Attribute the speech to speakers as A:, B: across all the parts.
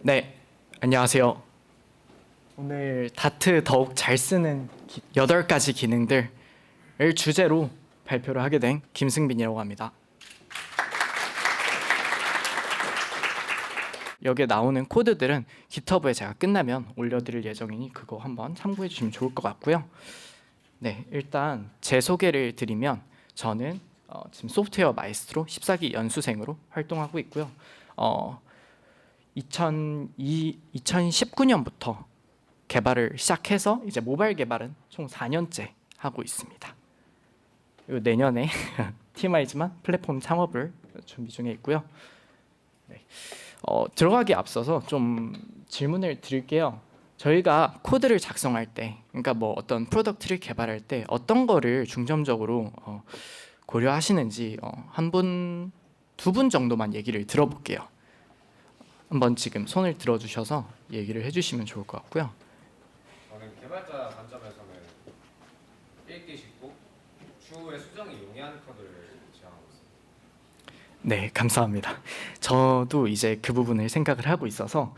A: 네, 안녕하세요. 오늘 다트 더욱 잘 쓰는 8가지 기능들을 주제로 발표를 하게 된 김승빈이라고 합니다. 여기에 나오는 코드들은 깃허브에 제가 끝나면 올려드릴 예정이니 그거 한번 참고해 주시면 좋을 것 같고요. 네, 일단 제 소개를 드리면 저는 지금 소프트웨어 마이스트로 14기 연수생으로 활동하고 있고요. 2019년부터 개발을 시작해서 이제 모바일 개발은 총 4년째 하고 있습니다. 그리고 내년에 TMI지만 플랫폼 창업을 준비 중에 있고요. 네. 들어가기 앞서서 좀 질문을 드릴게요. 저희가 코드를 작성할 때, 그러니까 뭐 어떤 프로덕트를 개발할 때 어떤 거를 중점적으로 고려하시는지 한 분, 두 분 정도만 얘기를 들어볼게요. 한번 지금 손을 들어주셔서 얘기를 해주시면 좋을 것 같고요.
B: 저는 개발자 관점에서는 읽기 쉽고 추후에 수정이 용이한 코드를 지향하고 있습니다.
A: 네, 감사합니다. 저도 이제 그 부분을 생각을 하고 있어서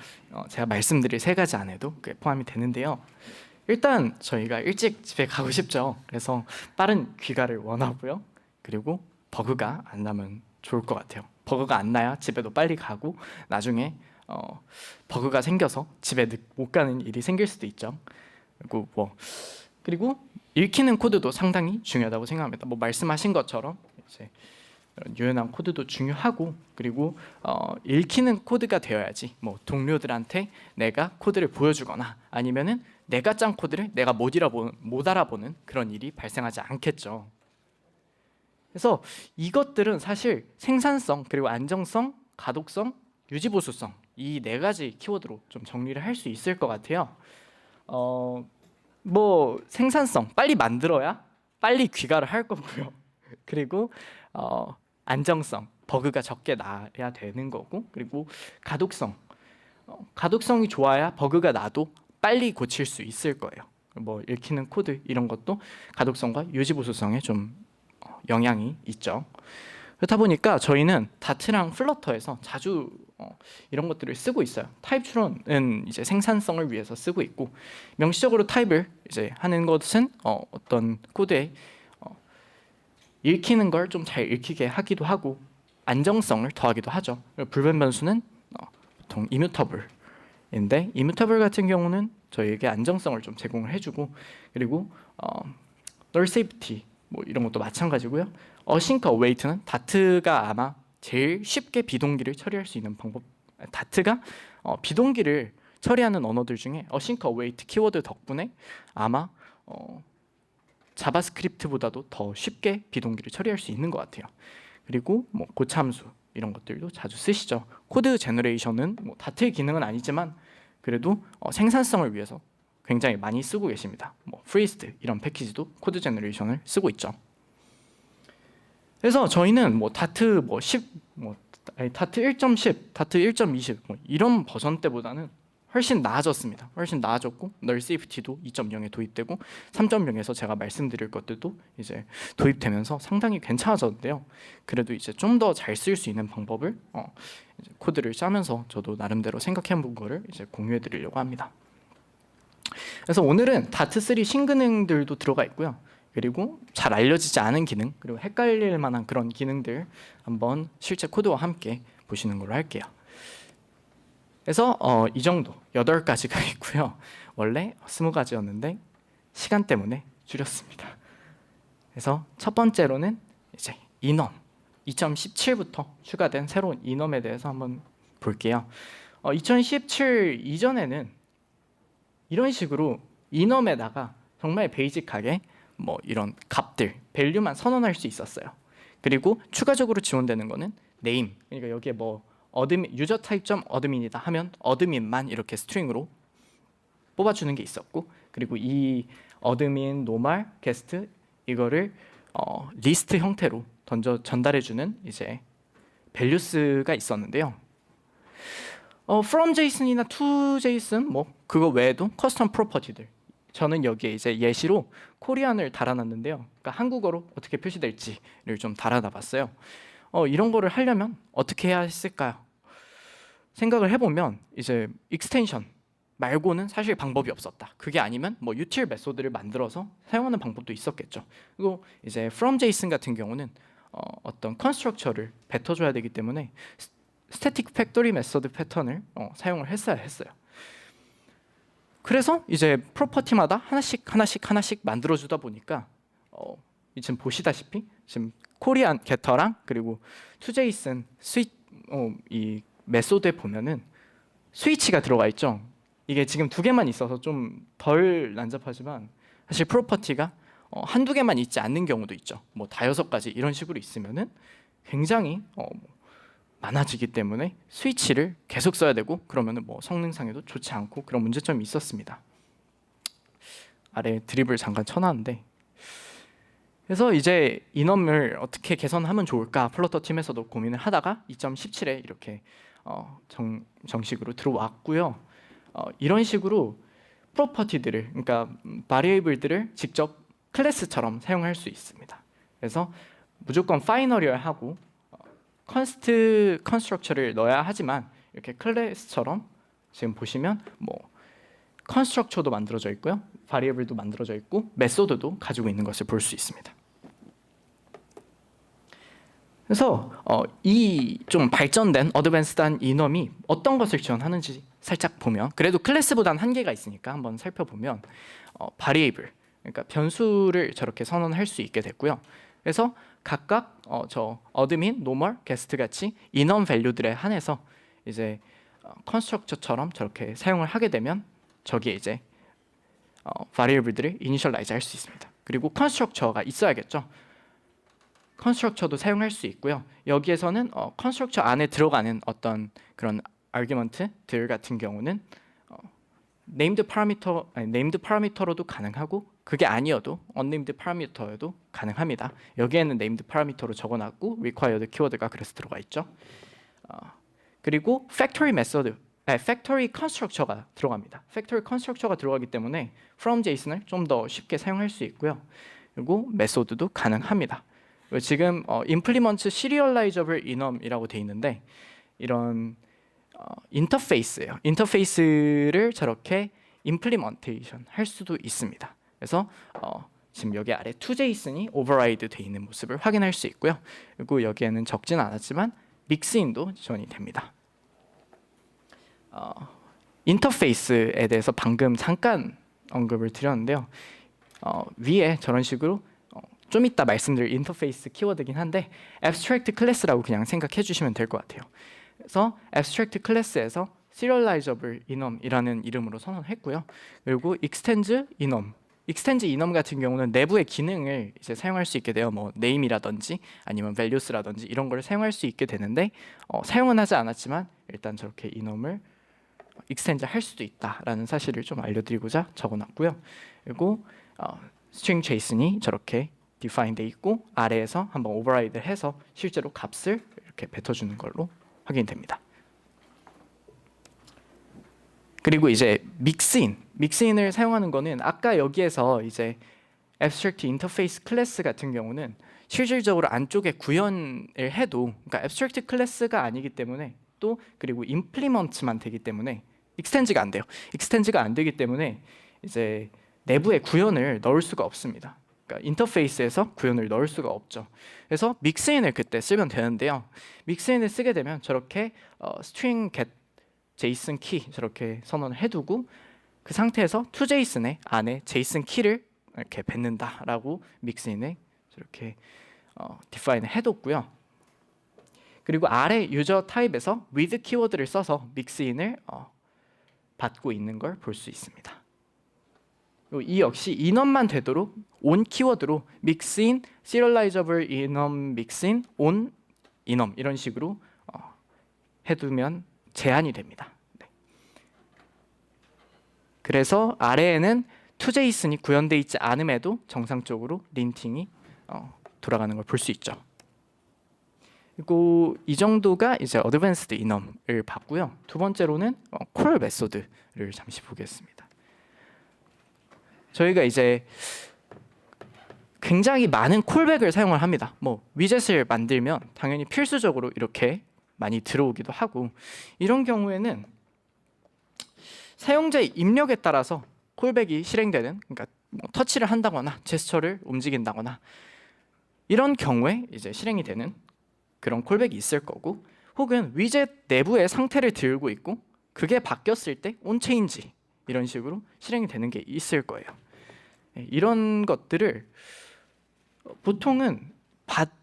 A: 제가 말씀드릴 3가지 안에도 그게 포함이 되는데요. 일단 저희가 일찍 집에 가고 싶죠. 그래서 빠른 귀가를 원하고요. 그리고 버그가 안 나면 좋을 것 같아요. 버그가 안 나야 집에도 빨리 가고 나중에 버그가 생겨서 집에 못 가는 일이 생길 수도 있죠. 그리고 읽히는 코드도 상당히 중요하다고 생각합니다. 뭐 말씀하신 것처럼 이제 유연한 코드도 중요하고, 그리고 읽히는 코드가 되어야지 뭐 동료들한테 내가 코드를 보여주거나 아니면은 내가 짠 코드를 내가 못 알아보는 그런 일이 발생하지 않겠죠. 그래서 이것들은 사실 생산성, 그리고 안정성, 가독성, 유지보수성, 이 4가지 키워드로 좀 정리를 할 수 있을 것 같아요. 뭐 생산성, 빨리 만들어야 빨리 귀가를 할 거고요. 그리고 안정성, 버그가 적게 나야 되는 거고, 그리고 가독성, 가독성이 좋아야 버그가 나도 빨리 고칠 수 있을 거예요. 뭐 읽히는 코드 이런 것도 가독성과 유지보수성에 좀 영향이 있죠. 그렇다 보니까 저희는 다트랑 플러터에서 자주 이런 것들을 쓰고 있어요. 타입 추론은 이제 생산성을 위해서 쓰고 있고, 명시적으로 타입을 이제 하는 것은 어떤 코드에 읽히는 걸 좀 잘 읽히게 하기도 하고 안정성을 더하기도 하죠. 불변 변수는 보통 이뮤터블인데, 이뮤터블 같은 경우는 저희에게 안정성을 좀 제공을 해주고, 그리고 널 세이프티 뭐 이런 것도 마찬가지고요. 어싱크 어웨이트는 다트가 아마 제일 쉽게 비동기를 처리할 수 있는 방법. 다트가 비동기를 처리하는 언어들 중에 어싱크 어웨이트 키워드 덕분에 아마 자바스크립트보다도 더 쉽게 비동기를 처리할 수 있는 것 같아요. 그리고 뭐 고참수 이런 것들도 자주 쓰시죠. 코드 제너레이션은 뭐 다트의 기능은 아니지만 그래도 생산성을 위해서 굉장히 많이 쓰고 계십니다. 뭐 프리스트 이런 패키지도 코드 제너레이션을 쓰고 있죠. 그래서 저희는 뭐 다트 뭐 10, 다트 1.10, 다트 1.20 뭐 이런 버전 때보다는 훨씬 나아졌습니다. 훨씬 나아졌고 널 세이프티도 2.0에 도입되고 3.0에서 제가 말씀드릴 것들도 이제 도입되면서 상당히 괜찮아졌는데요. 그래도 이제 좀 더 잘 쓸 수 있는 방법을 이제 코드를 짜면서 저도 나름대로 생각해본 거를 이제 공유해드리려고 합니다. 그래서 오늘은 다트3 신기능들도 들어가 있고요. 그리고 잘 알려지지 않은 기능, 그리고 헷갈릴 만한 그런 기능들 한번 실제 코드와 함께 보시는 걸로 할게요. 그래서 이 정도 8가지가 있고요. 원래 20가지였는데 시간 때문에 줄였습니다. 그래서 첫 번째로는 이제 인엄 2017부터 추가된 새로운 인엄에 대해서 한번 볼게요. 2017 이전에는 이런 식으로 인엄에다가 정말 베이직하게 뭐 이런 값들, 밸류만 선언할 수 있었어요. 그리고 추가적으로 지원되는 거는 네임, 그러니까 여기에 뭐 유저 타입.점 어드민이다 하면 어드민만 이렇게 스트링으로 뽑아주는 게 있었고, 그리고 이 어드민, 노말, 게스트 이거를 리스트 형태로 전달해주는 이제 밸류스가 있었는데요. from JSON이나 to JSON 뭐 그거 외에도 커스텀 프로퍼티들, 저는 여기에 이제 예시로 코리안을 달아놨는데요. 그러니까 한국어로 어떻게 표시될지를 좀 달아놔봤어요. 이런 거를 하려면 어떻게 해야 했을까요? 생각을 해보면 이제 익스텐션 말고는 사실 방법이 없었다. 그게 아니면 뭐 util 메소드를 만들어서 사용하는 방법도 있었겠죠. 그리고 이제 from JSON 같은 경우는 어떤 컨스트럭처를 뱉어줘야 되기 때문에 스태틱 팩토리 메소드 패턴을 사용을 했어야 했어요. 그래서 이제 프로퍼티마다 하나씩 만들어주다 보니까 지금 보시다시피 지금 코리안 게터랑 그리고 투제이슨 이 메소드에 보면은 스위치가 들어가 있죠. 이게 지금 두 개만 있어서 좀 덜 난잡하지만 사실 프로퍼티가 한두 개만 있지 않는 경우도 있죠. 뭐 다여섯 가지 이런 식으로 있으면은 굉장히 많아지기 때문에 스위치를 계속 써야 되고 그러면은 뭐 성능상에도 좋지 않고 그런 문제점이 있었습니다. 아래 드립을 잠깐 쳐놨는데 그래서 이제 인엄을 어떻게 개선하면 좋을까 플러터 팀에서도 고민을 하다가 2.17에 이렇게 정식으로 들어왔고요. 이런 식으로 프로퍼티들을 그러니까 바리에이블들을 직접 클래스처럼 사용할 수 있습니다. 그래서 무조건 파이너리얼하고 컨스트럭처를 넣어야 하지만 이렇게 클래스처럼 지금 보시면 뭐 컨스트럭처도 만들어져 있고요, 바리에이블도 만들어져 있고 메소드도 가지고 있는 것을 볼 수 있습니다. 그래서 이 좀 발전된 어드밴스드한 인엄이 어떤 것을 지원하는지 살짝 보면 그래도 클래스보다는 한계가 있으니까 한번 살펴보면 바리에이블 그러니까 변수를 저렇게 선언할 수 있게 됐고요. 그래서 각각 저 어드민, 노멀, 게스트 같이 인엄 밸류들에 한해서 이제 컨스트럭처처럼 저렇게 사용을 하게 되면 저기에 이제 바리에이블들을 이니셜라이즈 할 수 있습니다. 그리고 컨스트럭처가 있어야겠죠. 컨스트럭처도 사용할 수 있고요. 여기에서는 컨스트럭처 안에 들어가는 어떤 그런 아규먼트들 같은 경우는 네임드 파라미터로도 가능하고 그게 아니어도 언네임드 파라미터여도 가능합니다. 여기에는 네임드 파라미터로 적어놨고 required 키워드가 그래서 들어가 있죠. 그리고 팩토리 메소드, 팩토리 컨스트럭처가 들어갑니다. 팩토리 컨스트럭처가 들어가기 때문에 from JSON을 좀 더 쉽게 사용할 수 있고요. 그리고 메소드도 가능합니다. 지금 implement serializable enum이라고 돼 있는데 이런 인터페이스예요. 인터페이스를 저렇게 implementation 할 수도 있습니다. 그래서 지금 여기 아래 toJSON이 override 돼 있는 모습을 확인할 수 있고요. 그리고 여기에는 적진 않았지만 믹스인도 지원이 됩니다. 인터페이스에 대해서 방금 잠깐 언급을 드렸는데요. 위에 저런 식으로 좀 이따 말씀드릴 인터페이스 키워드긴 한데 abstract class라고 그냥 생각해 주시면 될 것 같아요. 그래서 abstract class에서 serializable enum이라는 이름으로 선언했고요. 그리고 extends enum 같은 경우는 내부의 기능을 이제 사용할 수 있게 돼요. 뭐 name이라든지 아니면 values라든지 이런 걸 사용할 수 있게 되는데 사용은 하지 않았지만 일단 저렇게 enum을 extend 할 수도 있다라는 사실을 좀 알려드리고자 적어놨고요. 그리고 string JSON이 저렇게 define 돼 있고 아래에서 한번 override 해서 실제로 값을 이렇게 뱉어주는 걸로 확인됩니다. 그리고 이제 믹스인을 사용하는 거는 아까 여기에서 이제 abstract interface 클래스 같은 경우는 실질적으로 안쪽에 구현을 해도 그러니까 abstract 클래스가 아니기 때문에 또 그리고 implement만 되기 때문에 extend가 안 돼요. extend가 안 되기 때문에 이제 내부에 구현을 넣을 수가 없습니다. 그러니까 인터페이스에서 구현을 넣을 수가 없죠. 그래서 믹스인을 그때 쓰면 되는데요. 믹스인을 쓰게 되면 저렇게 string get JSON 키 저렇게 선언을 해두고 그 상태에서 toJSON의 안에 JSON 키를 이렇게 뱉는다라고 믹스인에 저렇게 define 해뒀고요. 그리고 아래 유저 타입에서 with 키워드를 써서 믹스인을 받고 있는 걸 볼 수 있습니다. 이 역시 enum만 되도록 on 키워드로 mixin, serializable enum, mixin, on enum 이런 식으로 해두면 제한이 됩니다. 네. 그래서 아래에는 toJSON이 구현되어 있지 않음에도 정상적으로 린팅이 돌아가는 걸 볼 수 있죠. 그리고 이 정도가 이제 어드밴스드 enum을 봤고요. 두 번째로는 콜 메소드를 잠시 보겠습니다. 저희가 이제 굉장히 많은 콜백을 사용을 합니다. 뭐 위젯을 만들면 당연히 필수적으로 이렇게 많이 들어오기도 하고 이런 경우에는 사용자의 입력에 따라서 콜백이 실행되는 그러니까 뭐 터치를 한다거나 제스처를 움직인다거나 이런 경우에 이제 실행이 되는 그런 콜백이 있을 거고 혹은 위젯 내부의 상태를 들고 있고 그게 바뀌었을 때 온체인지 이런 식으로 실행이 되는 게 있을 거예요. 이런 것들을 보통은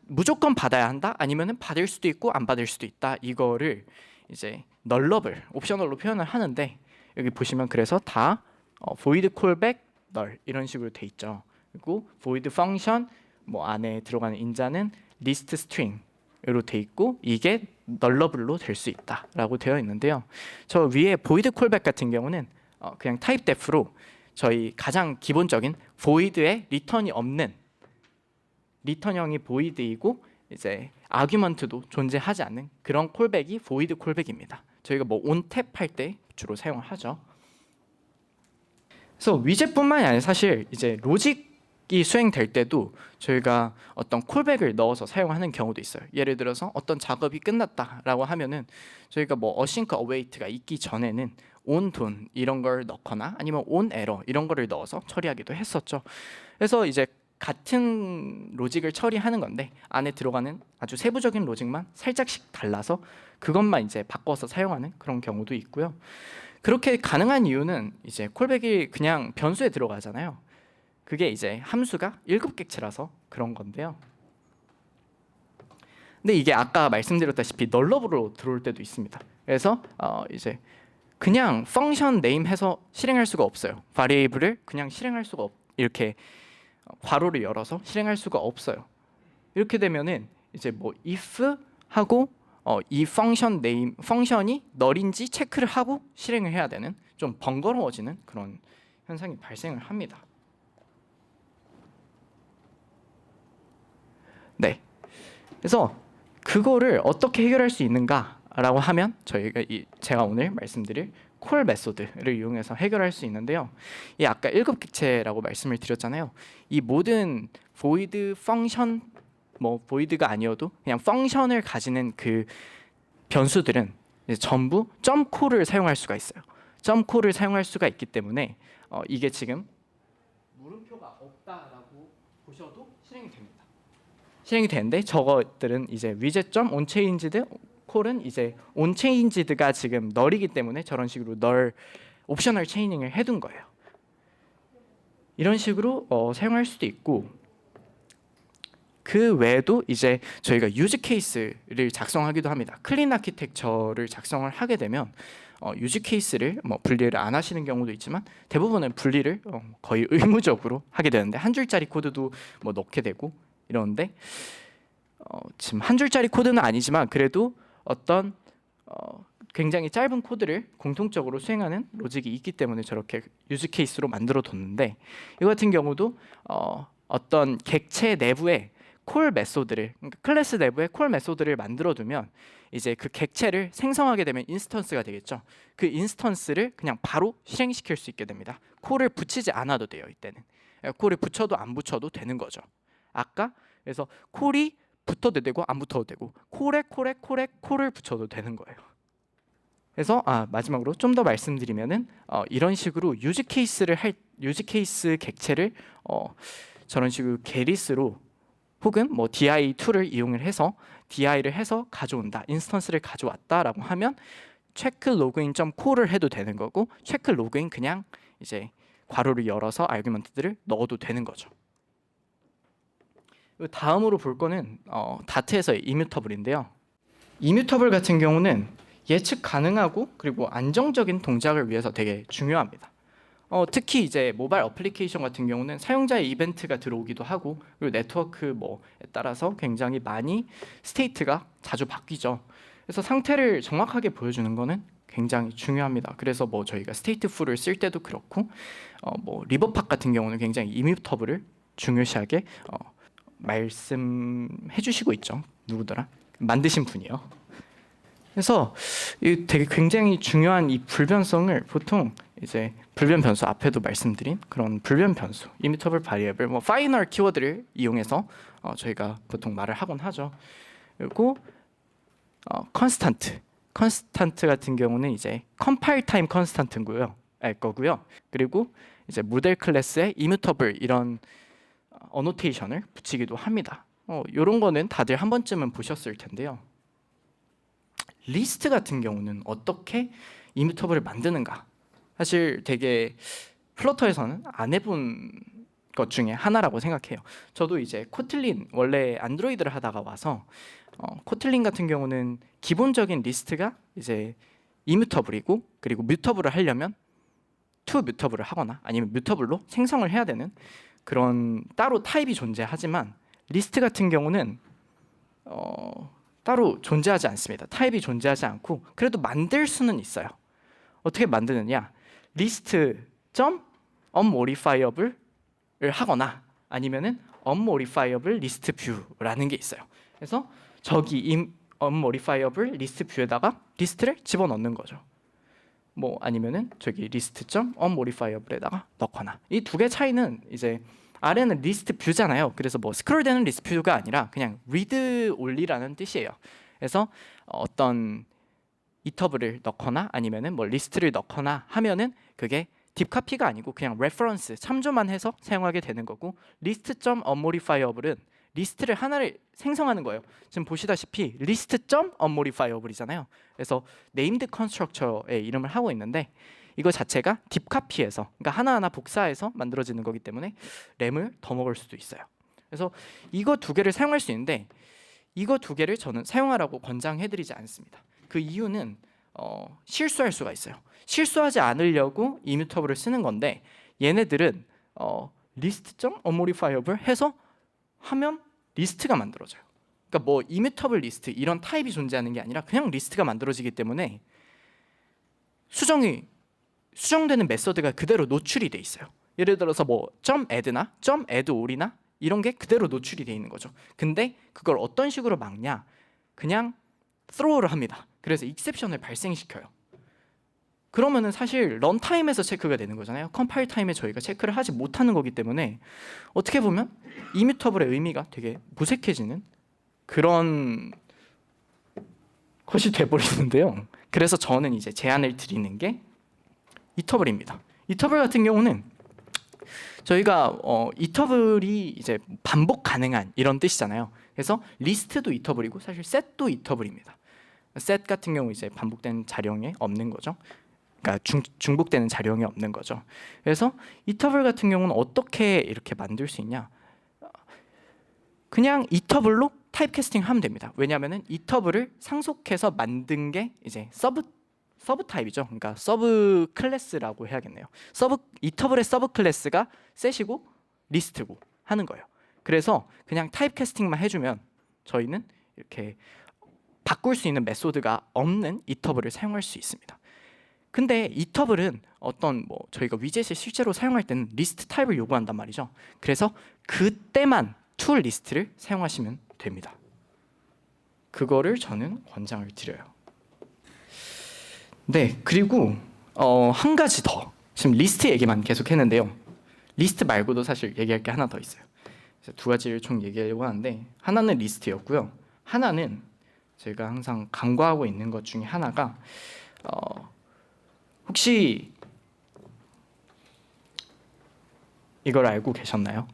A: 무조건 받아야 한다 아니면은 받을 수도 있고 안 받을 수도 있다 이거를 이제 널러블 옵셔널로 표현을 하는데 여기 보시면 그래서 다 void callback null 이런 식으로 돼 있죠. 그리고 void function 뭐 안에 들어가는 인자는 list string으로 돼 있고 이게 널러블로 될 수 있다라고 되어 있는데요. 저 위에 void callback 같은 경우는 그냥 타입 def로 저희 가장 기본적인 void에 리턴이 없는 리턴형이 void이고 이제 아규먼트도 존재하지 않는 그런 콜백이 void 콜백입니다. 저희가 뭐 onTap 할 때 주로 사용을 하죠. 그래서 위젯뿐만이 아니라 사실 이제 로직이 수행될 때도 저희가 어떤 콜백을 넣어서 사용하는 경우도 있어요. 예를 들어서 어떤 작업이 끝났다라고 하면은 저희가 뭐 async await가 있기 전에는 on 돈 이런 걸 넣거나 아니면 on error 이런 거를 넣어서 처리하기도 했었죠. 그래서 이제 같은 로직을 처리하는 건데 안에 들어가는 아주 세부적인 로직만 살짝씩 달라서 그것만 이제 바꿔서 사용하는 그런 경우도 있고요. 그렇게 가능한 이유는 이제 콜백이 그냥 변수에 들어가잖아요. 그게 이제 함수가 1급객체라서 그런 건데요. 근데 이게 아까 말씀드렸다시피 널러블로 들어올 때도 있습니다. 그래서 이제 그냥 펑션 네임 해서 실행할 수가 없어요. 바리에이블을 그냥 실행할 수가 이렇게 괄호를 열어서 실행할 수가 없어요. 이렇게 되면은 이제 뭐 if 하고 이 펑션 네임 펑션이 널인지 체크를 하고 실행을 해야 되는 좀 번거로워지는 그런 현상이 발생을 합니다. 네. 그래서 그거를 어떻게 해결할 수 있는가라고 하면 저희가 제가 오늘 말씀드릴 콜 메소드를 이용해서 해결할 수 있는데요. 이 아까 1급 객체라고 말씀을 드렸잖아요. 이 모든 void 펑션 뭐 void가 아니어도 그냥 펑션을 가지는 그 변수들은 이제 전부 점콜을 사용할 수가 있어요. 점콜을 사용할 수가 있기 때문에 이게 지금 물음표가 없다라고 보셔도 실행이 됩니다. 실행이 되는데 저것들은 이제 widget onChanged 콜은 이제 onChanged가 지금 널이기 때문에 저런 식으로 널 옵셔널 체이닝을 해둔 거예요. 이런 식으로 사용할 수도 있고 그 외에도 이제 저희가 유즈 케이스를 작성하기도 합니다. 클린 아키텍처를 작성을 하게 되면 유즈 케이스를 뭐 분리를 안 하시는 경우도 있지만 대부분은 분리를 거의 의무적으로 하게 되는데 한 줄짜리 코드도 뭐 넣게 되고 이러는데 지금 한 줄짜리 코드는 아니지만 그래도 어떤 굉장히 짧은 코드를 공통적으로 수행하는 로직이 있기 때문에 저렇게 유즈 케이스로 만들어 뒀는데 이 같은 경우도 어떤 객체 내부에 콜 메소드를 그러니까 클래스 내부에 콜 메소드를 만들어 두면 이제 그 객체를 생성하게 되면 인스턴스가 되겠죠. 그 인스턴스를 그냥 바로 실행시킬 수 있게 됩니다. 콜을 붙이지 않아도 돼요. 이때는 콜을 붙여도 안 붙여도 되는 거죠. 아까 그래서 콜이 붙어도 되고 안 붙어도 되고 콜을 붙여도 되는 거예요. 그래서 마지막으로 좀 더 말씀드리면은 이런 식으로 유즈 케이스 객체를 저런 식으로 게리스로 혹은 뭐 di2를 이용을 해서 di를 해서 가져온다, 인스턴스를 가져왔다라고 하면 체크 로그인 .콜을 해도 되는 거고 체크 로그인 그냥 이제 괄호를 열어서 아규먼트들을 넣어도 되는 거죠. 다음으로 볼 거는 다트에서의 이뮤터블인데요. 이뮤터블 같은 경우는 예측 가능하고 그리고 안정적인 동작을 위해서 되게 중요합니다. 특히 이제 모바일 어플리케이션 같은 경우는 사용자의 이벤트가 들어오기도 하고 그리고 네트워크 뭐에 따라서 굉장히 많이 스테이트가 자주 바뀌죠. 그래서 상태를 정확하게 보여주는 거는 굉장히 중요합니다. 그래서 뭐 저희가 스테이트풀을 쓸 때도 그렇고 뭐 리버팍 같은 경우는 굉장히 이뮤터블을 중요시하게 말씀해 주시고 있죠. 누구더라? 만드신 분이요. 그래서 이 되게 굉장히 중요한 이 불변성을 보통 이제 불변 변수 앞에도 말씀드린 그런 불변 변수, 이미터블 바리에블, 뭐 파이널 키워드를 이용해서 저희가 보통 말을 하곤 하죠. 그리고 컨스탄트 같은 경우는 이제 컴파일 타임 컨스탄트고요. 거고요. 그리고 이제 모델 클래스에 이뮤터블 이런 어노테이션을 붙이기도 합니다. 이런 거는 다들 한 번쯤은 보셨을 텐데요. 리스트 같은 경우는 어떻게 이뮤터블을 만드는가? 사실 되게 플러터에서는 안 해본 것 중에 하나라고 생각해요. 저도 이제 코틀린 원래 안드로이드를 하다가 와서 코틀린 같은 경우는 기본적인 리스트가 이제 이뮤터블이고 그리고 뮤터블을 하려면 to 뮤터블을 하거나 아니면 뮤터블로 생성을 해야 되는 그런 따로 타입이 존재하지만 리스트 같은 경우는 따로 존재하지 않습니다. 타입이 존재하지 않고 그래도 만들 수는 있어요. 어떻게 만드느냐? list.unmodifierable을 하거나 아니면은 unmodifiable list view라는 게 있어요. 그래서 저기 unmodifiable list view에다가 리스트를 집어넣는 거죠. 뭐 아니면은 저기 list.unmodifiable에다가 넣거나 이 두 개 차이는 이제 아래는 리스트 뷰잖아요. 그래서 뭐 스크롤되는 리스트 뷰가 아니라 그냥 read only라는 뜻이에요. 그래서 어떤 이터블을 넣거나 아니면은 뭐 리스트를 넣거나 하면은 그게 딥카피가 아니고 그냥 레퍼런스 참조만 해서 사용하게 되는 거고 list.unmodifiable은 리스트를 하나를 생성하는 거예요. 지금 보시다시피 list.unmodifiable이잖아요. 그래서 named constructor의 이름을 하고 있는데 이거 자체가 딥카피에서 그러니까 하나하나 복사해서 만들어지는 거기 때문에 램을 더 먹을 수도 있어요. 그래서 이거 두 개를 사용할 수 있는데 이거 두 개를 저는 사용하라고 권장해드리지 않습니다. 그 이유는 실수할 수가 있어요. 실수하지 않으려고 이뮤터블을 쓰는 건데 얘네들은 list.unmodifiable 해서 하면 리스트가 만들어져요. 그러니까 뭐 이뮤터블 리스트 이런 타입이 존재하는 게 아니라 그냥 리스트가 만들어지기 때문에 수정되는 메서드가 그대로 노출이 돼 있어요. 예를 들어서 뭐 .add나 .addAll이나 이런 게 그대로 노출이 돼 있는 거죠. 근데 그걸 어떤 식으로 막냐? 그냥 throw를 합니다. 그래서 익셉션을 발생시켜요. 그러면은 사실 런타임에서 체크가 되는 거잖아요. 컴파일 타임에 저희가 체크를 하지 못하는 거기 때문에 어떻게 보면 이뮤터블의 의미가 되게 무색해지는 그런 것이 돼버리는데요. 그래서 저는 이제 제안을 드리는 게 이터블입니다. 이터블 같은 경우는 저희가 이터블이 이제 반복 가능한 이런 뜻이잖아요. 그래서 리스트도 이터블이고 사실 셋도 이터블입니다. 셋 같은 경우 이제 반복된 자령에 없는 거죠. 그러니까 중복되는 자령이 없는 거죠. 그래서 이터블 같은 경우는 어떻게 이렇게 만들 수 있냐? 그냥 이터블로 타입캐스팅 하면 됩니다. 왜냐하면은 이터블을 상속해서 만든 게 이제 서브 타입이죠. 그러니까 서브 클래스라고 해야겠네요. 이터블의 서브 클래스가 셋이고 리스트고 하는 거예요. 그래서 그냥 타입캐스팅만 해주면 저희는 이렇게 바꿀 수 있는 메소드가 없는 이터블을 사용할 수 있습니다. 근데 이터블은 어떤 뭐 저희가 위젯을 실제로 사용할 때는 리스트 타입을 요구한단 말이죠. 그래서 그때만 툴 리스트를 사용하시면 됩니다. 그거를 저는 권장을 드려요. 네, 그리고 한 가지 더. 지금 리스트 얘기만 계속 했는데요. 리스트 말고도 사실 얘기할 게 하나 더 있어요. 그래서 두 가지를 총 얘기하려고 하는데 하나는 리스트였고요. 하나는 제가 항상 간과하고 있는 것 중에 하나가 혹시 이걸 알고 계셨나요?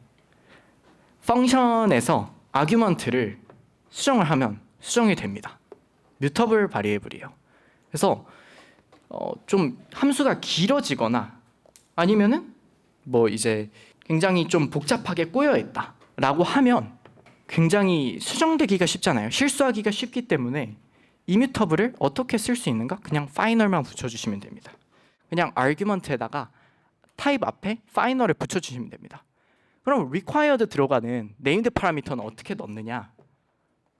A: 펑션에서 아규먼트를 수정을 하면 수정이 됩니다. 뮤터블 바리에블이에요. 그래서 좀 함수가 길어지거나 아니면은 뭐 이제 굉장히 좀 복잡하게 꼬여 있다라고 하면 굉장히 수정되기가 쉽잖아요. 실수하기가 쉽기 때문에 이뮤터블을 어떻게 쓸 수 있는가? 그냥 파이널만 붙여주시면 됩니다. 그냥 아규먼트에다가 타입 앞에 파이널을 붙여주시면 됩니다. 그럼 required 들어가는 named 파라미터는 어떻게 넣느냐?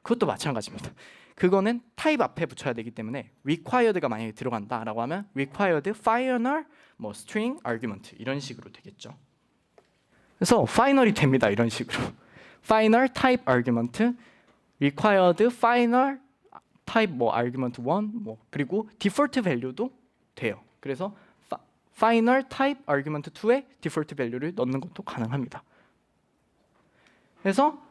A: 그것도 마찬가지입니다. 그거는 타입 앞에 붙여야 되기 때문에 required가 만약에 들어간다라고 하면 required final 뭐 string argument 이런 식으로 되겠죠. 그래서 final이 됩니다. 이런 식으로 final type argument required final type 뭐 argument 1 뭐 그리고 default value도 돼요. 그래서 final type argument 2에 default value를 넣는 것도 가능합니다. 그래서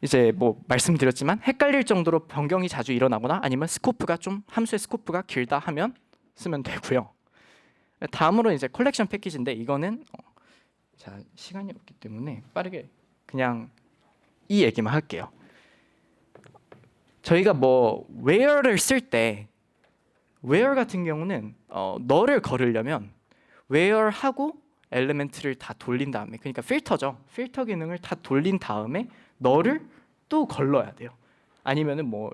A: 이제 뭐 말씀드렸지만 헷갈릴 정도로 변경이 자주 일어나거나 아니면 스코프가 좀 함수의 스코프가 길다 하면 쓰면 되고요. 다음으로 이제 컬렉션 패키지인데 이거는 자 시간이 없기 때문에 빠르게 그냥 이 얘기만 할게요. 저희가 뭐 where를 쓸 때 where 같은 경우는 너를 걸으려면 where 하고 엘리멘트를 다 돌린 다음에 그러니까 필터죠. 필터 기능을 다 돌린 다음에 너를 또 걸러야 돼요. 아니면은 뭐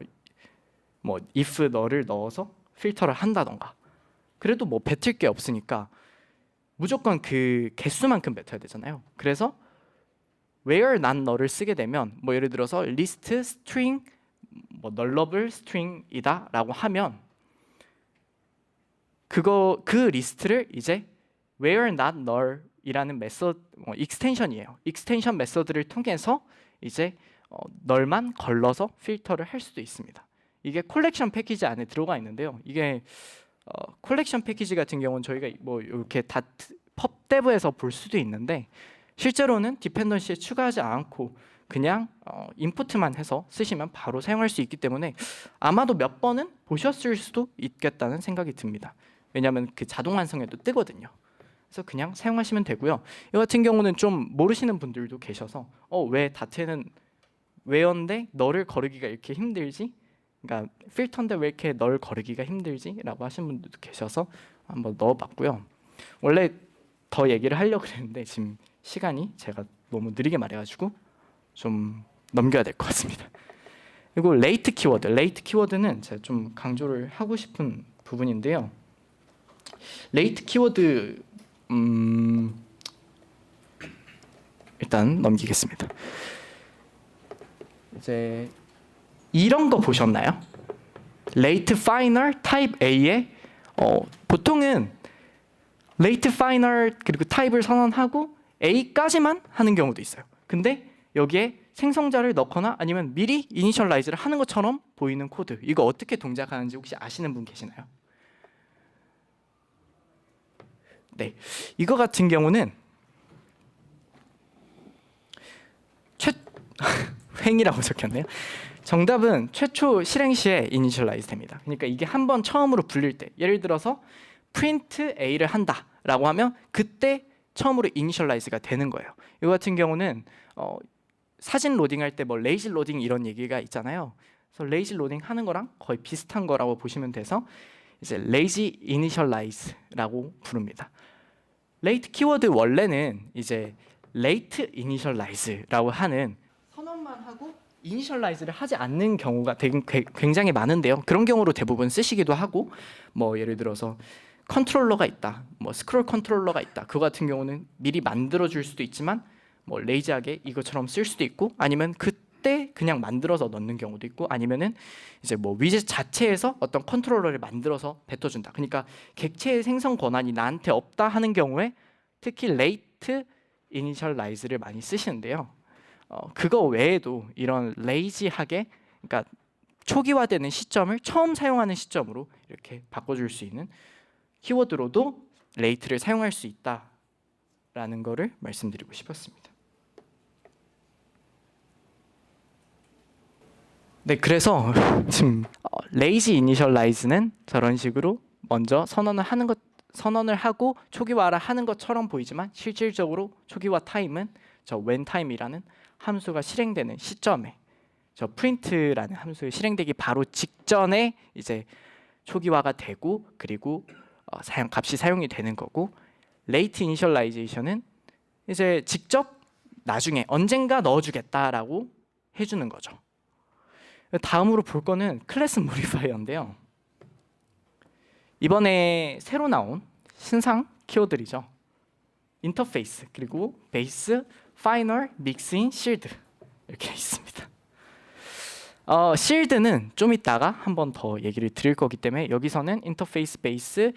A: if 너를 넣어서 필터를 한다던가. 그래도 뭐 뱉을 게 없으니까 무조건 그 개수만큼 뱉어야 되잖아요. 그래서 where 난 너를 쓰게 되면 뭐 예를 들어서 list string 뭐 nullable string이다라고 하면 그 리스트를 이제 where not null이라는 메소드 익스텐션이에요. 익스텐션 메소드를 통해서 이제 널만 걸러서 필터를 할 수도 있습니다. 이게 콜렉션 패키지 안에 들어가 있는데요. 이게 콜렉션 패키지 같은 경우는 저희가 뭐 이렇게 다 펍데브에서 볼 수도 있는데 실제로는 디펜던시에 추가하지 않고 그냥 인풋만 해서 쓰시면 바로 사용할 수 있기 때문에 아마도 몇 번은 보셨을 수도 있겠다는 생각이 듭니다. 왜냐하면 그 자동 완성에도 뜨거든요. 그래서 그냥 사용하시면 되고요. 이 같은 경우는 좀 모르시는 분들도 계셔서 왜 다트에는 where인데 너를 거르기가 이렇게 힘들지? 그러니까 필터인데 왜 이렇게 널 거르기가 힘들지? 라고 하신 분들도 계셔서 한번 넣어봤고요. 원래 더 얘기를 하려고 했는데 지금 시간이 제가 너무 느리게 말해가지고 좀 넘겨야 될 것 같습니다. 그리고 레이트 키워드. 레이트 키워드는 제가 좀 강조를 하고 싶은 부분인데요. 레이트 키워드 일단 넘기겠습니다. 이제 이런 거 보셨나요? late final type A에 보통은 late final 그리고 타입을 선언하고 A까지만 하는 경우도 있어요. 근데 여기에 생성자를 넣거나 아니면 미리 이니셜라이즈를 하는 것처럼 보이는 코드, 이거 어떻게 동작하는지 혹시 아시는 분 계시나요? 네, 이거 같은 경우는 횡이라고 적혔네요. 정답은 최초 실행 시에 이니셜라이즈 됩니다. 그러니까 이게 한번 처음으로 불릴 때, 예를 들어서 print a를 한다라고 하면 그때 처음으로 이니셜라이즈가 되는 거예요. 이거 같은 경우는 사진 로딩할 때 뭐 레이지 로딩 이런 얘기가 있잖아요. 그래서 레이지 로딩 하는 거랑 거의 비슷한 거라고 보시면 돼서 이제 레이지 이니셜라이즈라고 부릅니다. 레이트 키워드 원래는 이제 레이트 이니셜라이즈라고 하는 선언만 하고 이니셜라이즈를 하지 않는 경우가 굉장히 많은데요. 그런 경우로 대부분 쓰시기도 하고, 뭐 예를 들어서 컨트롤러가 있다, 뭐 스크롤 컨트롤러가 있다. 그거 같은 경우는 미리 만들어 줄 수도 있지만 뭐 레이지하게 이것처럼 쓸 수도 있고, 아니면 그때 그냥 만들어서 넣는 경우도 있고, 아니면은 이제 뭐 위젯 자체에서 어떤 컨트롤러를 만들어서 뱉어준다. 그러니까 객체의 생성 권한이 나한테 없다 하는 경우에 특히 레이트 이니셜라이즈를 많이 쓰시는데요. 그거 외에도 이런 레이지하게, 그러니까 초기화되는 시점을 처음 사용하는 시점으로 이렇게 바꿔줄 수 있는 키워드로도 레이트를 사용할 수 있다라는 거를 말씀드리고 싶었습니다. 네, 그래서 지금 레이지 이니셜라이즈는 저런 식으로 먼저 선언을 하고 초기화를 하는 것처럼 보이지만 실질적으로 초기화 타임은 저 when time이라는 함수가 실행되는 시점에, 저 print라는 함수가 실행되기 바로 직전에 이제 초기화가 되고, 그리고 값이 사용이 되는 거고, late initialization은 이제 직접 나중에 언젠가 넣어주겠다라고 해주는 거죠. 다음으로 볼 거는 클래스 모디파이어인데요. 이번에 새로 나온 신상 키워드이죠. 인터페이스, 그리고 베이스, 파이널, 믹스인, 실드 이렇게 있습니다. 실드는 좀 이따가 한 번 더 얘기를 드릴 거기 때문에 여기서는 인터페이스, 베이스,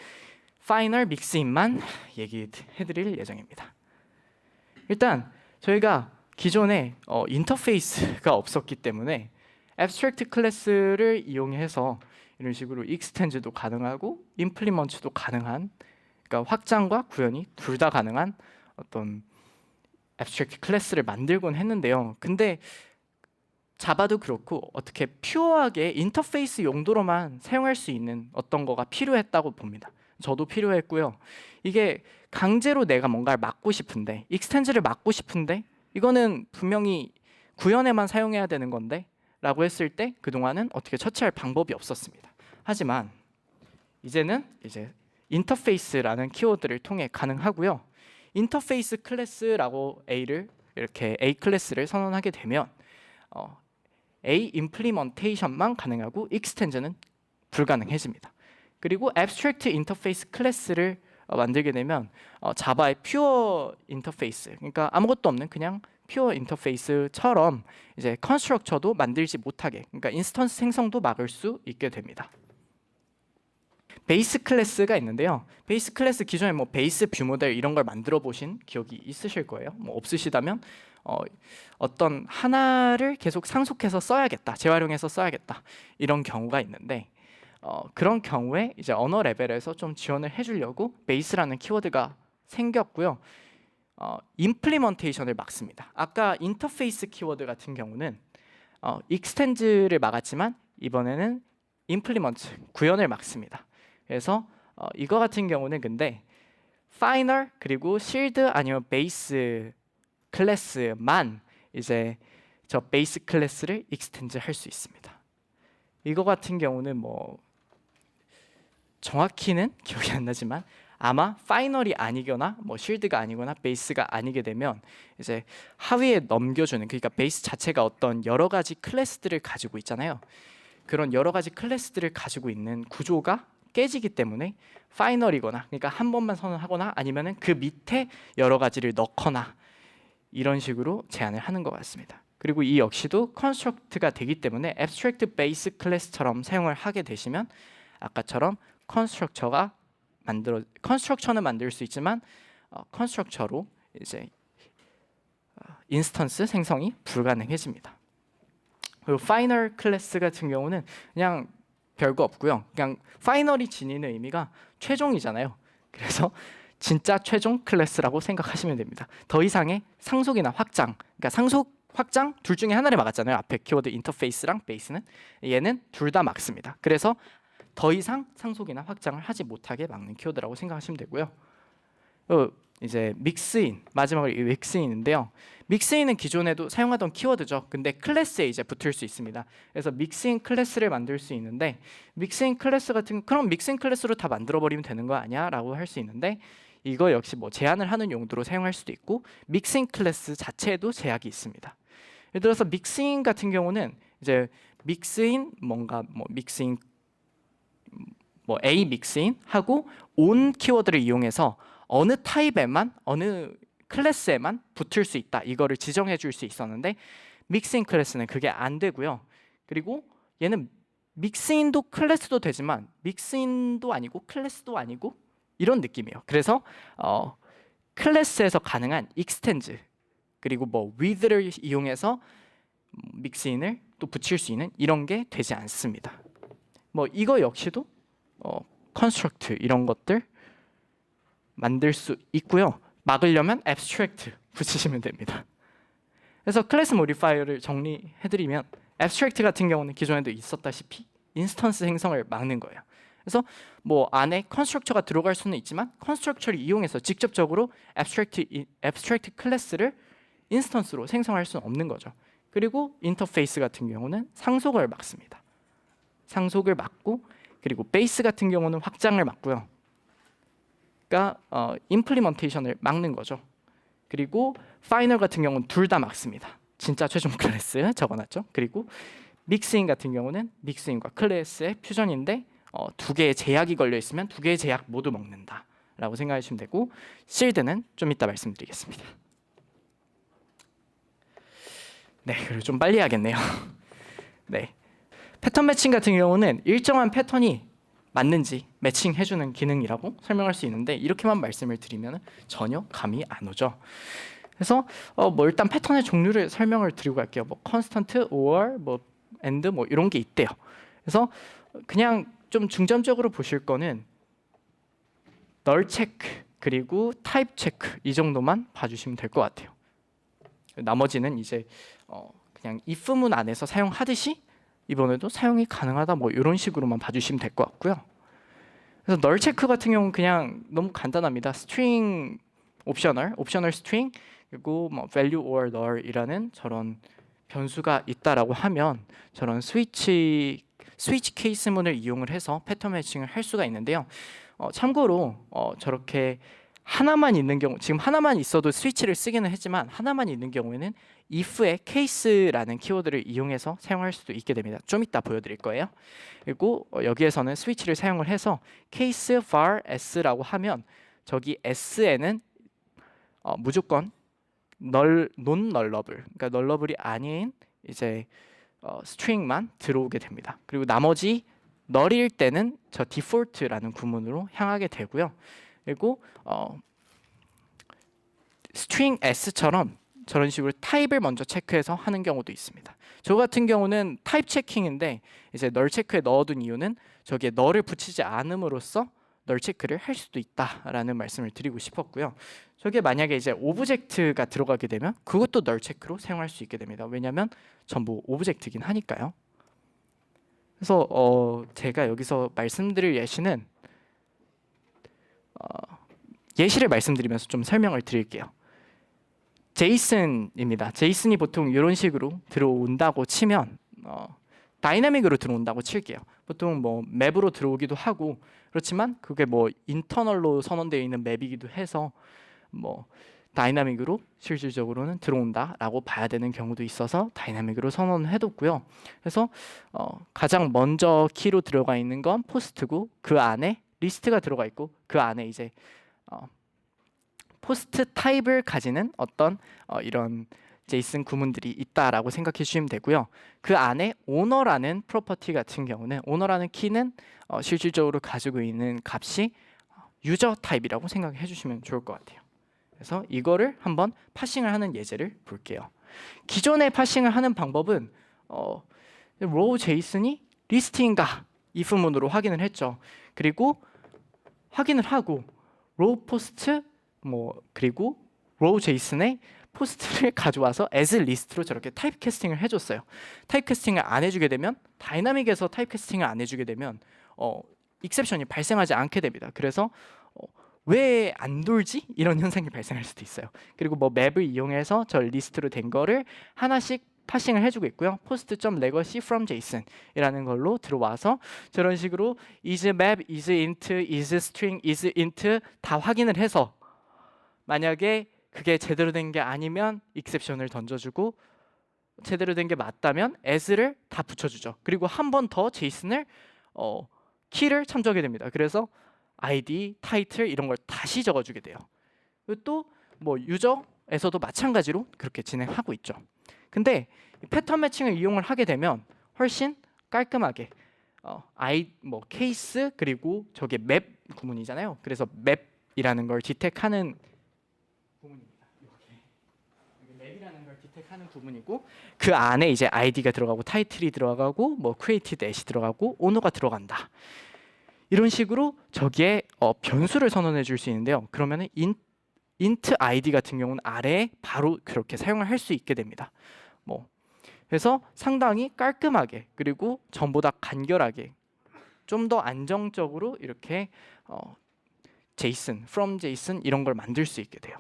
A: 파이널, 믹스인만 얘기해드릴 예정입니다. 일단 저희가 기존에 인터페이스가 없었기 때문에 abstract 클래스를 이용해서 이런 식으로 extend도 가능하고 implement도 가능한, 그러니까 확장과 구현이 둘 다 가능한 어떤 abstract 클래스를 만들곤 했는데요. 근데 자바도 그렇고 어떻게 퓨어하게 인터페이스 용도로만 사용할 수 있는 어떤 거가 필요했다고 봅니다. 저도 필요했고요. 이게 강제로 내가 뭔가를 막고 싶은데, 익스텐즈를 막고 싶은데 이거는 분명히 구현에만 사용해야 되는 건데 라고 했을 때 그동안은 어떻게 처치할 방법이 없었습니다. 하지만 이제는 이제 인터페이스라는 키워드를 통해 가능하고요. 인터페이스 클래스라고 이렇게 A 클래스를 선언하게 되면 A 임플리먼테이션만 가능하고 익스텐즈는 불가능해집니다. 그리고 abstract 인터페이스 클래스를 만들게 되면 자바의 퓨어 인터페이스, 그러니까 아무것도 없는 그냥 퓨어 인터페이스처럼 이제 컨스트럭처도 만들지 못하게, 그러니까 인스턴스 생성도 막을 수 있게 됩니다. 베이스 클래스가 있는데요. 베이스 클래스 기존에 뭐 베이스 뷰 모델 이런 걸 만들어 보신 기억이 있으실 거예요. 뭐 없으시다면 어떤 하나를 계속 상속해서 써야겠다, 재활용해서 써야겠다 이런 경우가 있는데 그런 경우에 이제 언어 레벨에서 좀 지원을 해주려고 베이스라는 키워드가 생겼고요. 임플리먼테이션을 막습니다. 아까 인터페이스 키워드 같은 경우는 익스텐즈를 막았지만 이번에는 임플리먼트 구현을 막습니다. 그래서 이거 같은 경우는 근데 파이널 그리고 실드 아니면 베이스 클래스만 이제 저 베이스 클래스를 익스텐즈 할 수 있습니다. 이거 같은 경우는 뭐 정확히는 기억이 안 나지만 아마 파이널이 아니거나 뭐 실드가 아니거나 베이스가 아니게 되면 이제 하위에 넘겨주는, 그러니까 베이스 자체가 어떤 여러 가지 클래스들을 가지고 있잖아요. 그런 여러 가지 클래스들을 가지고 있는 구조가 깨지기 때문에 파이널이거나, 그러니까 한 번만 선언하거나 아니면은 그 밑에 여러 가지를 넣거나 이런 식으로 제안을 하는 것 같습니다. 그리고 이 역시도 컨스트럭트가 되기 때문에 abstract base 클래스처럼 사용을 하게 되시면 아까처럼 컨스트럭처는 만들 수 있지만 컨스트럭처로 이제 인스턴스 생성이 불가능해집니다. 그리고 파이널 클래스 같은 경우는 그냥 별거 없고요. 그냥 파이널이 지니는 의미가 최종이잖아요. 그래서 진짜 최종 클래스라고 생각하시면 됩니다. 더 이상의 상속이나 확장, 그러니까 상속, 확장 둘 중에 하나를 막았잖아요. 앞에 키워드 인터페이스랑 베이스는, 얘는 둘 다 막습니다. 그래서 더 이상 상속이나 확장을 하지 못하게 막는 키워드라고 생각하시면 되고요. 이제 믹스인, 마지막으로 이 믹스인인데요. 믹스인은 기존에도 사용하던 키워드죠. 근데 클래스에 이제 붙을 수 있습니다. 그래서 믹스인 클래스를 만들 수 있는데, 믹스인 클래스 같은, 그럼 믹스인 클래스로 다 만들어 버리면 되는 거 아니야? 라고 할 수 있는데, 이거 역시 뭐 제한을 하는 용도로 사용할 수도 있고 믹스인 클래스 자체에도 제약이 있습니다. 예를 들어서 믹스인 같은 경우는 이제 믹스인 뭔가 뭐 믹스인 뭐 A 믹스인 하고 온 키워드를 이용해서 어느 타입에만, 어느 클래스에만 붙을 수 있다, 이거를 지정해 줄 수 있었는데 믹스인 클래스는 그게 안 되고요. 그리고 얘는 믹스인도 클래스도 되지만 믹스인도 아니고 클래스도 아니고 이런 느낌이에요. 그래서 클래스에서 가능한 익스텐즈 그리고 뭐 with를 이용해서 믹스인을 또 붙일 수 있는 이런 게 되지 않습니다. 뭐 이거 역시도 컨스트럭트 이런 것들 만들 수 있고요. 막으려면 abstract 붙이시면 됩니다. 그래서 클래스 모디파이어를 정리해드리면 abstract 같은 경우는 기존에도 있었다시피 인스턴스 생성을 막는 거예요. 그래서 뭐 안에 컨스트럭처가 들어갈 수는 있지만 컨스트럭처를 이용해서 직접적으로 abstract 클래스를 인스턴스로 생성할 수는 없는 거죠. 그리고 인터페이스 같은 경우는 상속을 막습니다. 상속을 막고, 그리고 베이스 같은 경우는 확장을 막고요. 그러니까 임플리먼테이션을 막는 거죠. 그리고 파이널 같은 경우는 둘 다 막습니다. 진짜 최종 클래스 적어놨죠. 그리고 믹스인 같은 경우는 믹스인과 클래스의 퓨전인데 두 개의 제약이 걸려 있으면 두 개의 제약 모두 먹는다라고 생각하시면 되고, 실드는 좀 이따 말씀드리겠습니다. 네, 그리고 좀 빨리 해야겠네요. 네, 패턴 매칭 같은 경우는 일정한 패턴이 맞는지 매칭해주는 기능이라고 설명할 수 있는데, 이렇게만 말씀을 드리면 전혀 감이 안 오죠. 그래서 뭐 일단 패턴의 종류를 설명을 드리고 갈게요. 뭐 컨스턴트, or, 뭐 and 뭐 이런 게 있대요. 그래서 그냥 좀 중점적으로 보실 거는 널 체크 그리고 타입 체크 이 정도만 봐주시면 될 것 같아요. 나머지는 이제 그냥 if문 안에서 사용하듯이 이번에도 사용이 가능하다 뭐 이런 식으로만 봐주시면 될 것 같고요. 그래서 널 체크 같은 경우는 그냥 너무 간단합니다. string 옵셔널 string 그리고 뭐 value or null이라는 저런 변수가 있다라고 하면 저런 스위치 케이스문을 이용을 해서 패턴 매칭을 할 수가 있는데요. 참고로 저렇게 하나만 있는 경우, 지금 하나만 있어도 스위치를 쓰기는 했지만 하나만 있는 경우에는 if의 case라는 키워드를 이용해서 사용할 수도 있게 됩니다. 좀 이따 보여드릴 거예요. 그리고 여기에서는 스위치를 사용을 해서 case var s라고 하면 저기 s에는 무조건 non-nullable, 그러니까 nullable이 아닌 이제 string만 들어오게 됩니다. 그리고 나머지 null일 때는 저 default라는 구문으로 향하게 되고요. 그리고 string s처럼 저런 식으로 타입을 먼저 체크해서 하는 경우도 있습니다. 저 같은 경우는 타입 체킹인데 이제 널 체크에 넣어둔 이유는 저기에 널을 붙이지 않음으로써 널 체크를 할 수도 있다라는 말씀을 드리고 싶었고요. 저게 만약에 이제 오브젝트가 들어가게 되면 그것도 널 체크로 사용할 수 있게 됩니다. 왜냐하면 전부 오브젝트긴 하니까요. 그래서 제가 여기서 말씀드릴 예시는 예시를 말씀드리면서 좀 설명을 드릴게요. 제이슨입니다. 제이슨이 보통 이런 식으로 들어온다고 치면 다이나믹으로 들어온다고 칠게요. 보통 뭐 맵으로 들어오기도 하고 그렇지만 그게 뭐 인터널로 선언되어 있는 맵이기도 해서 뭐 다이나믹으로 실질적으로는 들어온다라고 봐야 되는 경우도 있어서 다이나믹으로 선언을 해뒀고요. 그래서 가장 먼저 키로 들어가 있는 건 포스트고 그 안에 리스트가 들어가 있고 그 안에 이제 포스트 타입을 가지는 어떤 이런 제이슨 구문들이 있다라고 생각해 주시면 되고요. 그 안에 오너라는 프로퍼티 같은 경우는 오너라는 키는 실질적으로 가지고 있는 값이 유저 타입이라고 생각해 주시면 좋을 것 같아요. 그래서 이거를 한번 파싱을 하는 예제를 볼게요. 기존에 파싱을 하는 방법은 row 제이슨이 리스트인가 if문으로 확인을 했죠. 그리고 확인을 하고 row 포스트 그리고 row 제이슨의 포스트를 가져와서 as list로 저렇게 타입 캐스팅을 해줬어요. 타입 캐스팅을 안 해주게 되면 다이나믹에서 타입 캐스팅을 안 해주게 되면 익셉션이 발생하지 않게 됩니다. 그래서 왜 안 돌지? 이런 현상이 발생할 수도 있어요. 그리고 뭐 맵을 이용해서 저 리스트로 된 거를 하나씩 파싱을 해주고 있고요. post.legacy from JSON 이라는 걸로 들어와서 저런 식으로 is map, is int, is string, is int 다 확인을 해서 만약에 그게 제대로 된 게 아니면 익셉션을 던져주고 제대로 된 게 맞다면 as를 다 붙여주죠. 그리고 한 번 더 JSON을 키를 참조하게 됩니다. 그래서 ID, 타이틀 이런 걸 다시 적어주게 돼요. 그리고 또 뭐 유저에서도 마찬가지로 그렇게 진행하고 있죠. 근데 패턴 매칭을 이용을 하게 되면 훨씬 깔끔하게 케이스 그리고 저게 맵 구문이잖아요. 그래서 맵이라는 걸 디텍하는 구문입니다. 여기 맵이라는 걸 디텍하는 구문이고 그 안에 이제 ID가 들어가고 타이틀이 들어가고 뭐 created at이 들어가고 오너가 들어간다. 이런 식으로 저기에 변수를 선언해 줄 수 있는데요. 그러면은 int id 같은 경우는 아래에 바로 그렇게 사용을 할 수 있게 됩니다. 그래서 상당히 깔끔하게 그리고 전보다 간결하게 좀 더 안정적으로 이렇게 JSON, from JSON 이런 걸 만들 수 있게 돼요.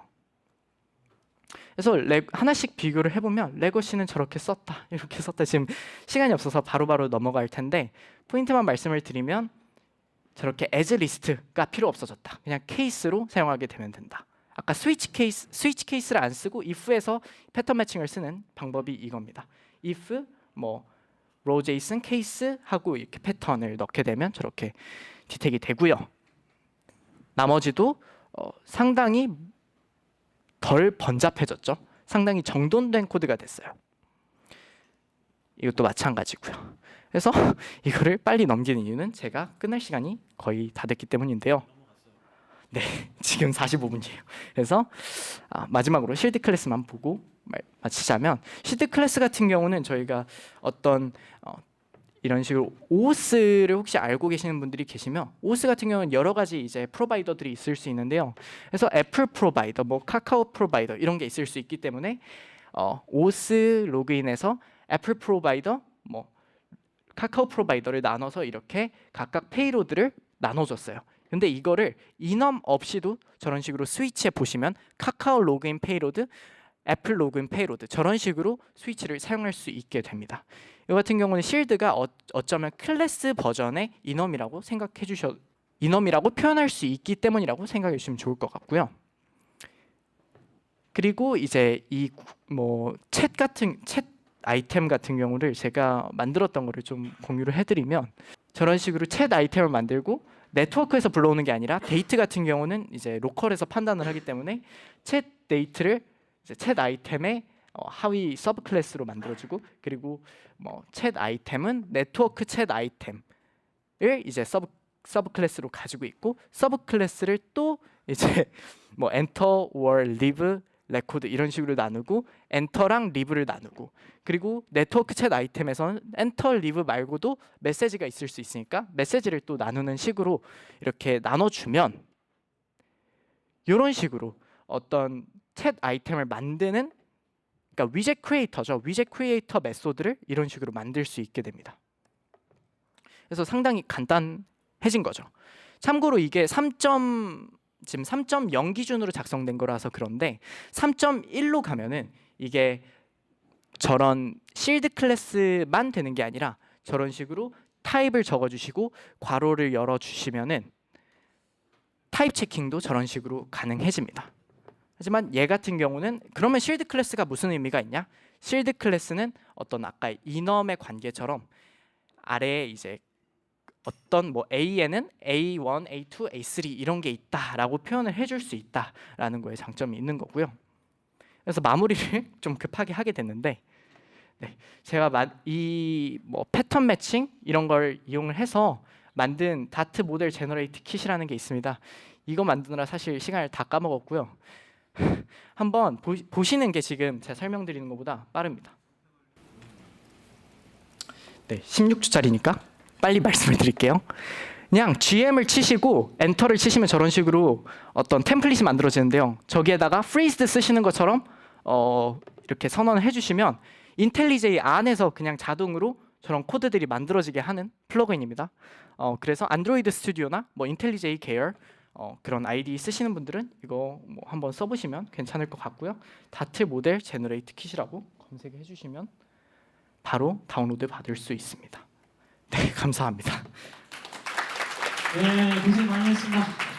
A: 그래서 하나씩 비교를 해보면 레거시는 저렇게 썼다, 이렇게 썼다. 지금 시간이 없어서 바로바로 넘어갈 텐데 포인트만 말씀을 드리면 저렇게 as list가 필요 없어졌다. 그냥 케이스로 사용하게 되면 된다. 아까 스위치 케이스를 안 쓰고 if에서 패턴 매칭을 쓰는 방법이 이겁니다. if row json 케이스 하고 이렇게 패턴을 넣게 되면 저렇게 디텍이 되고요. 나머지도 상당히 덜 번잡해졌죠. 상당히 정돈된 코드가 됐어요. 이것도 마찬가지고요. 그래서 이거를 빨리 넘기는 이유는 제가 끝날 시간이 거의 다 됐기 때문인데요. 네, 지금 45분이에요. 그래서 마지막으로 실드 클래스만 보고 마치자면 실드 클래스 같은 경우는 저희가 어떤 이런 식으로 OOS를 혹시 알고 계시는 분들이 계시면 OOS 같은 경우는 여러 가지 이제 프로바이더들이 있을 수 있는데요. 그래서 애플 프로바이더, 카카오 프로바이더 이런 게 있을 수 있기 때문에 OOS 로그인해서 애플 프로바이더, 뭐 카카오 프로바이더를 나눠서 이렇게 각각 페이로드를 나눠줬어요. 근데 이거를 인엄 없이도 저런 식으로 스위치에 보시면 카카오 로그인 페이로드, 애플 로그인 페이로드 저런 식으로 스위치를 사용할 수 있게 됩니다. 이 같은 경우는 실드가 어쩌면 클래스 버전의 인엄이라고 인엄이라고 표현할 수 있기 때문이라고 생각해 주시면 좋을 것 같고요. 그리고 이제 이 뭐 챗 아이템 같은 경우를 제가 만들었던 거를 좀 공유를 해드리면 저런 식으로 챗 아이템을 만들고 네트워크에서 불러오는 게 아니라 데이트 같은 경우는 이제 로컬에서 판단을 하기 때문에 챗 데이트를 이제 챗 아이템의 하위 서브 클래스로 만들어주고 그리고 뭐 챗 아이템은 네트워크 챗 아이템을 이제 서브 클래스로 가지고 있고 서브 클래스를 또 이제 뭐 엔터, 월, 리브, 레코드 이런 식으로 나누고 엔터랑 리브를 나누고 그리고 네트워크 챗 아이템에서는 엔터, 리브 말고도 메시지가 있을 수 있으니까 메시지를 또 나누는 식으로 이렇게 나눠주면 이런 식으로 어떤 챗 아이템을 만드는 그러니까 위젯 크리에이터죠. 위젯 크리에이터 메소드를 이런 식으로 만들 수 있게 됩니다. 그래서 상당히 간단해진 거죠. 참고로 이게 지금 3.0 기준으로 작성된 거라서 그런데 3.1로 가면은 이게 저런 실드 클래스만 되는 게 아니라 저런 식으로 타입을 적어주시고 괄호를 열어주시면은 타입 체킹도 저런 식으로 가능해집니다. 하지만 얘 같은 경우는 그러면 실드 클래스가 무슨 의미가 있냐? 실드 클래스는 어떤 아까 인엄의 관계처럼 아래에 이제 어떤 뭐 A에는 A1, A2, A3 이런 게 있다라고 표현을 해줄 수 있다라는 거에 장점이 있는 거고요. 그래서 마무리를 좀 급하게 하게 됐는데 제가 이 뭐 패턴 매칭 이런 걸 이용을 해서 만든 다트 모델 제너레이트 킷이라는 게 있습니다. 이거 만드느라 사실 시간을 다 까먹었고요. 한번 보시는 게 지금 제가 설명드리는 것보다 빠릅니다. 네, 16초짜리니까 빨리 말씀을 드릴게요. 그냥 GM을 치시고 엔터를 치시면 저런 식으로 어떤 템플릿이 만들어지는데요. 저기에다가 freeze 쓰시는 것처럼 이렇게 선언을 해주시면 인텔리제이 안에서 그냥 자동으로 저런 코드들이 만들어지게 하는 플러그인입니다. 그래서 안드로이드 스튜디오나 뭐 인텔리제이 계열 그런 아이디 쓰시는 분들은 이거 뭐 한번 써보시면 괜찮을 것 같고요. 다트 모델 제너레이트 킷이라고 검색해 주시면 바로 다운로드 받을 수 있습니다. 네, 감사합니다.
C: 네, 고생 많이 했습니다.